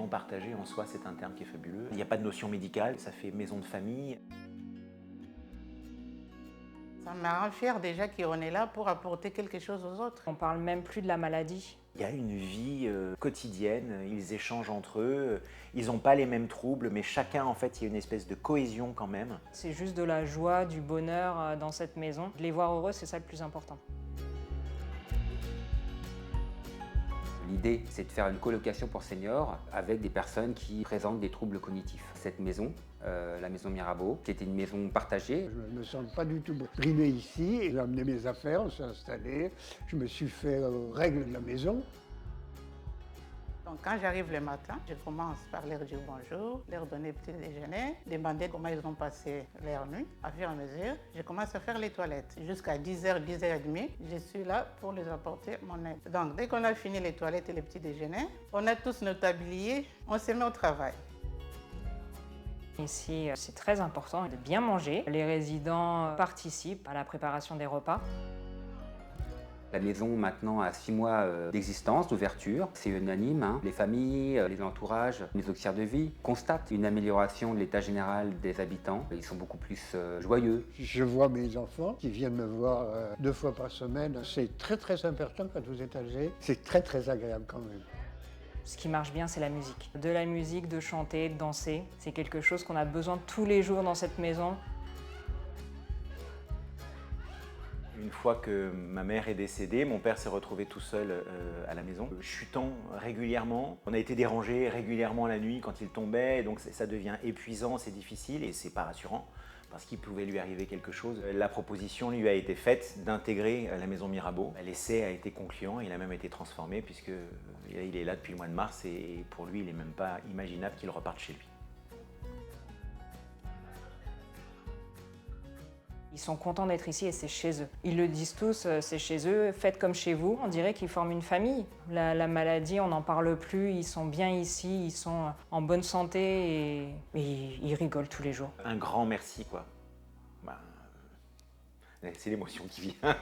logement partagé, en soi, c'est un terme qui est fabuleux. Il n'y a pas de notion médicale, ça fait maison de famille. Ça me rend fière déjà qu'on est là pour apporter quelque chose aux autres. On parle même plus de la maladie. Il y a une vie quotidienne, ils échangent entre eux, ils n'ont pas les mêmes troubles, mais chacun, en fait, il y a une espèce de cohésion quand même. C'est juste de la joie, du bonheur dans cette maison. De les voir heureux, c'est ça le plus important. L'idée, c'est de faire une colocation pour seniors avec des personnes qui présentent des troubles cognitifs. Cette maison, la maison Mirabeau, qui était une maison partagée. Je ne me sens pas du tout brimé ici. J'ai amené mes affaires, on s'est installé. Je me suis fait règle de la maison. Donc quand j'arrive le matin, je commence par leur dire bonjour, leur donner petit déjeuner, demander comment ils ont passé leur nuit. À fur et à mesure, je commence à faire les toilettes. Jusqu'à 10h, 10h30, je suis là pour les apporter mon aide. Donc dès qu'on a fini les toilettes et les petits déjeuners, on a tous nos tabliers, on se met au travail. Ici, c'est très important de bien manger. Les résidents participent à la préparation des repas. La maison maintenant a 6 mois d'existence, d'ouverture. C'est unanime, hein. Les familles, les entourages, les auxiliaires de vie constatent une amélioration de l'état général des habitants. Ils sont beaucoup plus joyeux. Je vois mes enfants qui viennent me voir 2 fois par semaine. C'est très très important quand vous êtes âgé. C'est très très agréable quand même. Ce qui marche bien, c'est la musique. De la musique, de chanter, de danser. C'est quelque chose qu'on a besoin tous les jours dans cette maison. Une fois que ma mère est décédée, mon père s'est retrouvé tout seul à la maison, chutant régulièrement. On a été dérangé régulièrement la nuit quand il tombait, donc ça devient épuisant, c'est difficile et c'est pas rassurant parce qu'il pouvait lui arriver quelque chose. La proposition lui a été faite d'intégrer la maison Mirabeau. L'essai a été concluant, il a même été transformé puisque il est là depuis le mois de mars et pour lui, il n'est même pas imaginable qu'il reparte chez lui. Ils sont contents d'être ici et c'est chez eux. Ils le disent tous, c'est chez eux, faites comme chez vous. On dirait qu'ils forment une famille. La maladie, on n'en parle plus, ils sont bien ici, ils sont en bonne santé et ils rigolent tous les jours. Un grand merci, quoi. C'est l'émotion qui vient.